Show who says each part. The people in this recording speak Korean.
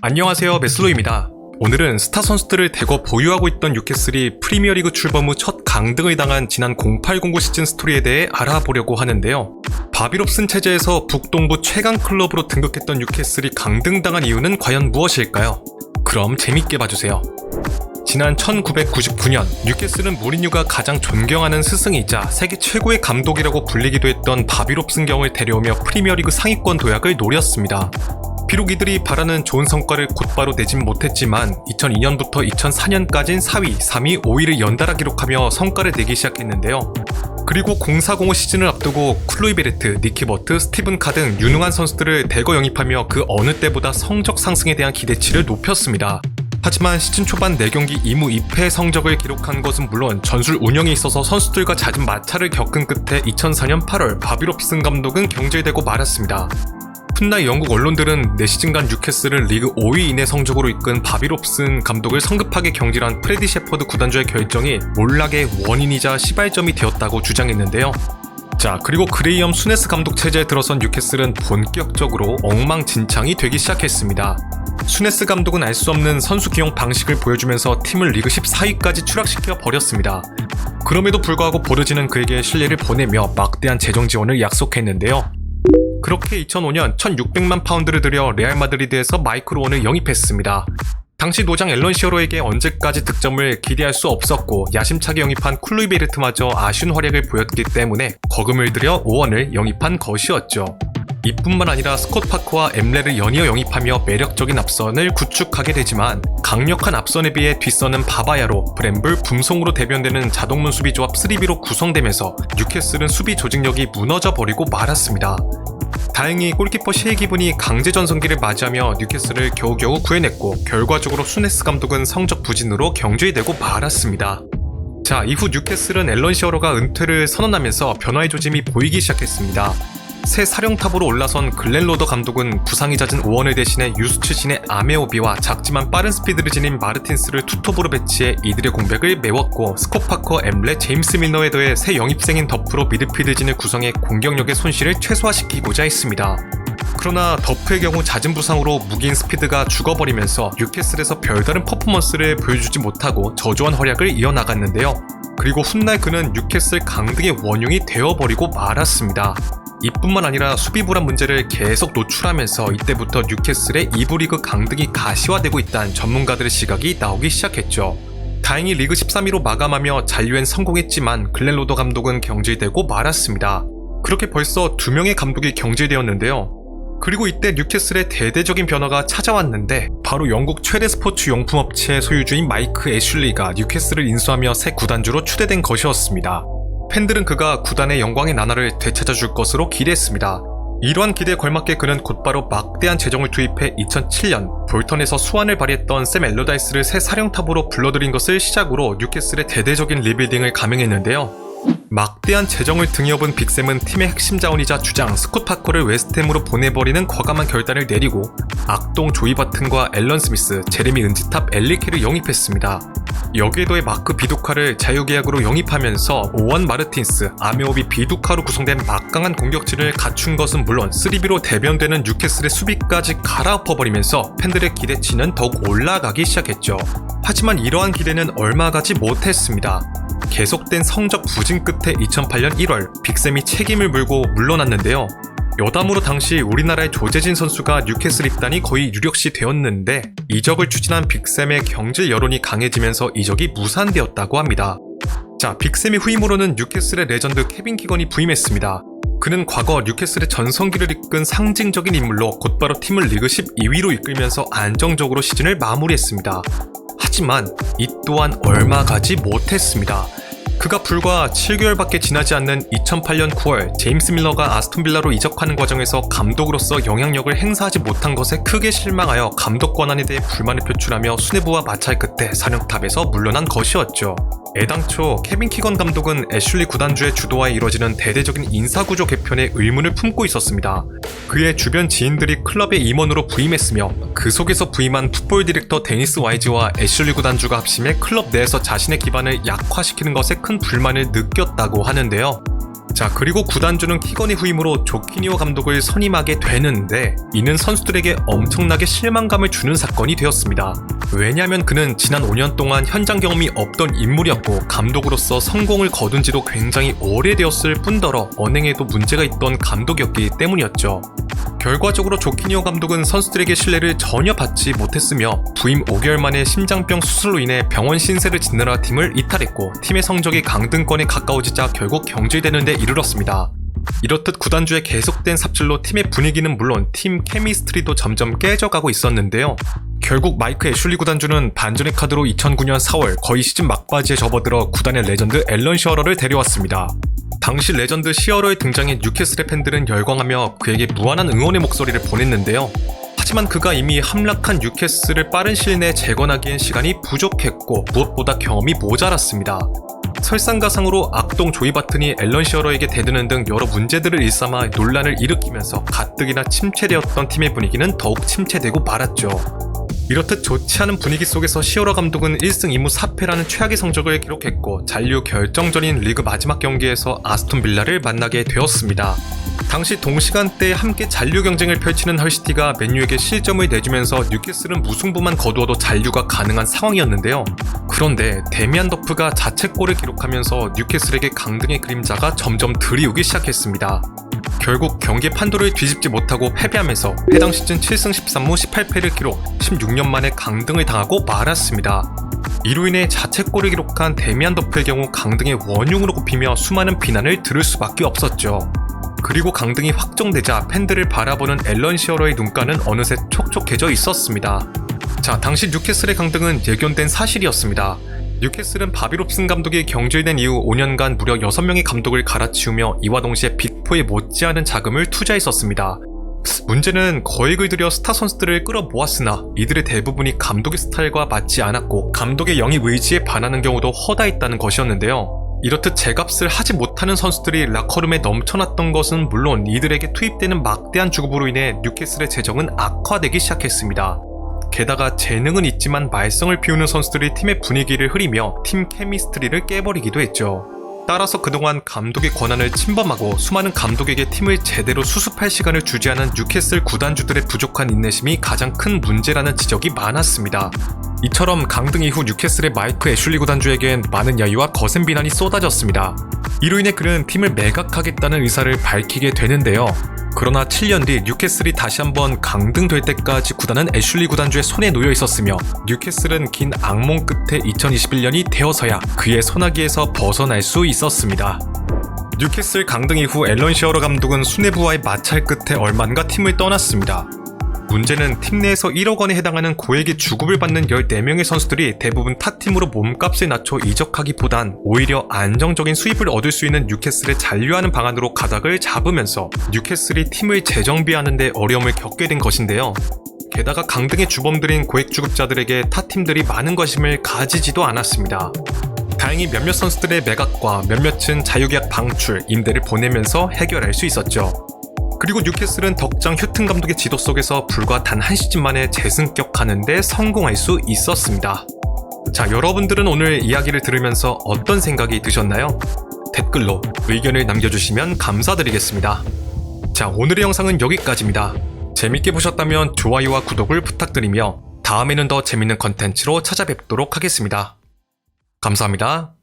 Speaker 1: 안녕하세요, 메슬로입니다. 오늘은 스타 선수들을 대거 보유하고 있던 뉴캐슬이 프리미어리그 출범 후 첫 강등을 당한 지난 08-09 시즌 스토리에 대해 알아보려고 하는데요. 바비롭슨 체제에서 북동부 최강 클럽으로 등극했던 뉴캐슬이 강등당한 이유는 과연 무엇일까요? 그럼 재밌게 봐주세요. 지난 1999년 뉴캐슬은 무리뉴가 가장 존경하는 스승이자 세계 최고의 감독이라고 불리기도 했던 바비롭슨 경을 데려오며 프리미어리그 상위권 도약을 노렸습니다. 비록 이들이 바라는 좋은 성과를 곧바로 내진 못했지만 2002년부터 2004년까진 4위, 3위, 5위를 연달아 기록하며 성과를 내기 시작했는데요. 그리고 04-05 시즌을 앞두고 클로이베르트, 니키버트, 스티븐 카 등 유능한 선수들을 대거 영입하며 그 어느 때보다 성적 상승에 대한 기대치를 높였습니다. 하지만 시즌 초반 4경기 2무 2패 성적을 기록한 것은 물론 전술 운영에 있어서 선수들과 잦은 마찰을 겪은 끝에 2004년 8월 바비롭슨 감독은 경질되고 말았습니다. 훗날 영국 언론들은 4시즌간 뉴캐슬을 리그 5위 이내 성적으로 이끈 바비롭슨 감독을 성급하게 경질한 프레디 셰퍼드 구단주의 결정이 몰락의 원인이자 시발점이 되었다고 주장했는데요. 그리고 그레이엄 수네스 감독 체제에 들어선 뉴캐슬은 본격적으로 엉망진창이 되기 시작했습니다. 수네스 감독은 알 수 없는 선수 기용 방식을 보여주면서 팀을 리그 14위까지 추락시켜 버렸습니다. 그럼에도 불구하고 보르지는 그에게 신뢰를 보내며 막대한 재정 지원을 약속했는데요. 그렇게 2005년 1600만 파운드를 들여 레알 마드리드에서 마이클 오원을 영입했습니다. 당시 노장 앨런 시어로에게 언제까지 득점을 기대할 수 없었고 야심차게 영입한 클로이베르트마저 아쉬운 활약을 보였기 때문에 거금을 들여 오원을 영입한 것이었죠. 이뿐만 아니라 스콧 파커와 엠레를 연이어 영입하며 매력적인 앞선을 구축하게 되지만 강력한 앞선에 비해 뒷선은 바바야로, 브렘블, 붐송으로 대변되는 자동문 수비 조합 3B로 구성되면서 뉴캐슬은 수비 조직력이 무너져버리고 말았습니다. 다행히 골키퍼 셰이 기분이 강제 전성기를 맞이하며 뉴캐슬을 겨우겨우 구해냈고 결과적으로 수네스 감독은 성적 부진으로 경질되고 말았습니다. 이후 뉴캐슬은 앨런 시어러가 은퇴를 선언하면서 변화의 조짐이 보이기 시작했습니다. 새 사령탑으로 올라선 글렌 로더 감독은 부상이 잦은 오원을 대신해 유수 출신의 아메오비와 작지만 빠른 스피드를 지닌 마르틴스를 투톱으로 배치해 이들의 공백을 메웠고 스콧 파커, 엠레, 제임스 밀너에 더해 새 영입생인 더프로 미드필드진을 구성해 공격력의 손실을 최소화시키고자 했습니다. 그러나 더프의 경우 잦은 부상으로 무기인 스피드가 죽어버리면서 뉴캐슬에서 별다른 퍼포먼스를 보여주지 못하고 저조한 활약을 이어나갔는데요. 그리고 훗날 그는 뉴캐슬 강등의 원흉이 되어버리고 말았습니다. 이뿐만 아니라 수비 불안 문제를 계속 노출하면서 이때부터 뉴캐슬의 2부 리그 강등이 가시화되고 있다는 전문가들의 시각이 나오기 시작했죠. 다행히 리그 13위로 마감하며 잔류엔 성공했지만 글렌 로더 감독은 경질되고 말았습니다. 그렇게 벌써 2명의 감독이 경질되었는데요. 그리고 이때 뉴캐슬의 대대적인 변화가 찾아왔는데 바로 영국 최대 스포츠 용품 업체 소유주인 마이크 애슐리가 뉴캐슬을 인수하며 새 구단주로 추대된 것이었습니다. 팬들은 그가 구단의 영광의 나날을 되찾아줄 것으로 기대했습니다. 이러한 기대에 걸맞게 그는 곧바로 막대한 재정을 투입해 2007년 볼턴에서 수완을 발휘했던 샘 엘러다이스를 새 사령탑으로 불러들인 것을 시작으로 뉴캐슬의 대대적인 리빌딩을 감행했는데요. 막대한 재정을 등에 업은 빅샘은 팀의 핵심 자원이자 주장 스콧 파커를 웨스트햄으로 보내버리는 과감한 결단을 내리고 악동 조이 바튼과 앨런 스미스, 제레미 은지탑, 엘리케를 영입했습니다. 여기에 더해 마크 비두카를 자유계약으로 영입하면서 오원 마르틴스, 아메오비 비두카로 구성된 막강한 공격진을 갖춘 것은 물론 3B로 대변되는 뉴캐슬의 수비까지 갈아엎어버리면서 팬들의 기대치는 더욱 올라가기 시작했죠. 하지만 이러한 기대는 얼마 가지 못했습니다. 계속된 성적 부진 끝에 2008년 1월 빅샘이 책임을 물고 물러났는데요. 여담으로 당시 우리나라의 조재진 선수가 뉴캐슬 입단이 거의 유력시 되었는데 이적을 추진한 빅샘의 경질 여론이 강해지면서 이적이 무산되었다고 합니다. 빅샘의 후임으로는 뉴캐슬의 레전드 케빈 키건이 부임했습니다. 그는 과거 뉴캐슬의 전성기를 이끈 상징적인 인물로 곧바로 팀을 리그 12위로 이끌면서 안정적으로 시즌을 마무리했습니다. 하지만 이 또한 얼마 가지 못했습니다. 그가 불과 7개월밖에 지나지 않는 2008년 9월 제임스 밀러가 아스톤 빌라로 이적하는 과정에서 감독으로서 영향력을 행사하지 못한 것에 크게 실망하여 감독 권한에 대해 불만을 표출하며 수뇌부와 마찰 끝에 사령탑에서 물러난 것이었죠. 애당초 케빈 키건 감독은 애슐리 구단주의 주도하에 이뤄지는 대대적인 인사구조 개편에 의문을 품고 있었습니다. 그의 주변 지인들이 클럽의 임원으로 부임했으며 그 속에서 부임한 풋볼 디렉터 데니스 와이즈와 애슐리 구단주가 합심해 클럽 내에서 자신의 기반을 약화시키는 것에 큰 불만을 느꼈다고 하는데요. 자, 그리고 구단주는 키건의 후임으로 조키니오 감독을 선임하게 되는데 이는 선수들에게 엄청나게 실망감을 주는 사건이 되었습니다. 왜냐하면 그는 지난 5년 동안 현장 경험이 없던 인물이었고 감독으로서 성공을 거둔 지도 굉장히 오래되었을 뿐더러 언행에도 문제가 있던 감독이었기 때문이었죠. 결과적으로 조키니오 감독은 선수들에게 신뢰를 전혀 받지 못했으며 부임 5개월 만에 심장병 수술로 인해 병원 신세를 짓느라 팀을 이탈했고 팀의 성적이 강등권에 가까워지자 결국 경질되는 데 이르렀습니다. 이렇듯 구단주의 계속된 삽질로 팀의 분위기는 물론 팀 케미스트리도 점점 깨져가고 있었는데요. 결국 마이크 애슐리 구단주는 반전의 카드로 2009년 4월 거의 시즌 막바지에 접어들어 구단의 레전드 앨런 시어러를 데려왔습니다. 당시 레전드 시어러의 등장에 뉴캐슬의 팬들은 열광하며 그에게 무한한 응원의 목소리를 보냈는데요. 하지만 그가 이미 함락한 뉴캐슬을 빠른 시일 내에 재건하기엔 시간이 부족했고 무엇보다 경험이 모자랐습니다. 설상가상으로 악동 조이 바튼이 앨런 시어러에게 대드는 등 여러 문제들을 일삼아 논란을 일으키면서 가뜩이나 침체되었던 팀의 분위기는 더욱 침체되고 말았죠. 이렇듯 좋지 않은 분위기 속에서 시어러 감독은 1승 2무 4패라는 최악의 성적을 기록했고 잔류 결정전인 리그 마지막 경기에서 아스톤 빌라를 만나게 되었습니다. 당시 동시간대에 함께 잔류 경쟁을 펼치는 헐시티가 맨유에게 실점을 내주면서 뉴캐슬은 무승부만 거두어도 잔류가 가능한 상황이었는데요. 그런데 데미안 더프가 자책골을 기록하면서 뉴캐슬에게 강등의 그림자가 점점 드리우기 시작했습니다. 결국 경기 판도를 뒤집지 못하고 패배하면서 해당 시즌 7승 13무 18패를 기록, 16년 만에 강등을 당하고 말았습니다. 이로 인해 자책골을 기록한 데미안 더프의 경우 강등의 원흉으로 꼽히며 수많은 비난을 들을 수밖에 없었죠. 그리고 강등이 확정되자 팬들을 바라보는 앨런 시어러의 눈가는 어느새 촉촉해져 있었습니다. 자, 당시 뉴캐슬의 강등은 예견된 사실이었습니다. 뉴캐슬은 바비 롭슨 감독이 경질된 이후 5년간 무려 6명의 감독을 갈아치우며 이와 동시에 빅4에 못지않은 자금을 투자했었습니다. 문제는 거액을 들여 스타 선수들을 끌어모았으나 이들의 대부분이 감독의 스타일과 맞지 않았고 감독의 영입 의지에 반하는 경우도 허다했다는 것이었는데요. 이렇듯 제값을 하지 못하는 선수들이 라커룸에 넘쳐났던 것은 물론 이들에게 투입되는 막대한 주급으로 인해 뉴캐슬의 재정은 악화되기 시작했습니다. 게다가 재능은 있지만 말썽을 피우는 선수들이 팀의 분위기를 흐리며 팀 케미스트리를 깨버리기도 했죠. 따라서 그동안 감독의 권한을 침범하고 수많은 감독에게 팀을 제대로 수습할 시간을 주지 않은 뉴캐슬 구단주들의 부족한 인내심이 가장 큰 문제라는 지적이 많았습니다. 이처럼 강등 이후 뉴캐슬의 마이크 애슐리 구단주에겐 많은 야유와 거센 비난이 쏟아졌습니다. 이로 인해 그는 팀을 매각하겠다는 의사를 밝히게 되는데요. 그러나 7년 뒤 뉴캐슬이 다시 한번 강등될 때까지 구단은 애슐리 구단주의 손에 놓여 있었으며 뉴캐슬은 긴 악몽 끝에 2021년이 되어서야 그의 소나기에서 벗어날 수 있었습니다. 뉴캐슬 강등 이후 앨런 시어러 감독은 수뇌부와의 마찰 끝에 얼마인가 팀을 떠났습니다. 문제는 팀 내에서 1억 원에 해당하는 고액의 주급을 받는 14명의 선수들이 대부분 타팀으로 몸값을 낮춰 이적하기보단 오히려 안정적인 수입을 얻을 수 있는 뉴캐슬에 잔류하는 방안으로 가닥을 잡으면서 뉴캐슬이 팀을 재정비하는 데 어려움을 겪게 된 것인데요. 게다가 강등의 주범들인 고액 주급자들에게 타팀들이 많은 관심을 가지지도 않았습니다. 다행히 몇몇 선수들의 매각과 몇몇은 자유계약 방출, 임대를 보내면서 해결할 수 있었죠. 그리고 뉴캐슬은 덕장 휴튼 감독의 지도 속에서 불과 단 한 시즌 만에 재승격하는 데 성공할 수 있었습니다. 자, 여러분들은 오늘 이야기를 들으면서 어떤 생각이 드셨나요? 댓글로 의견을 남겨주시면 감사드리겠습니다. 자, 오늘의 영상은 여기까지입니다. 재밌게 보셨다면 좋아요와 구독을 부탁드리며 다음에는 더 재밌는 컨텐츠로 찾아뵙도록 하겠습니다. 감사합니다.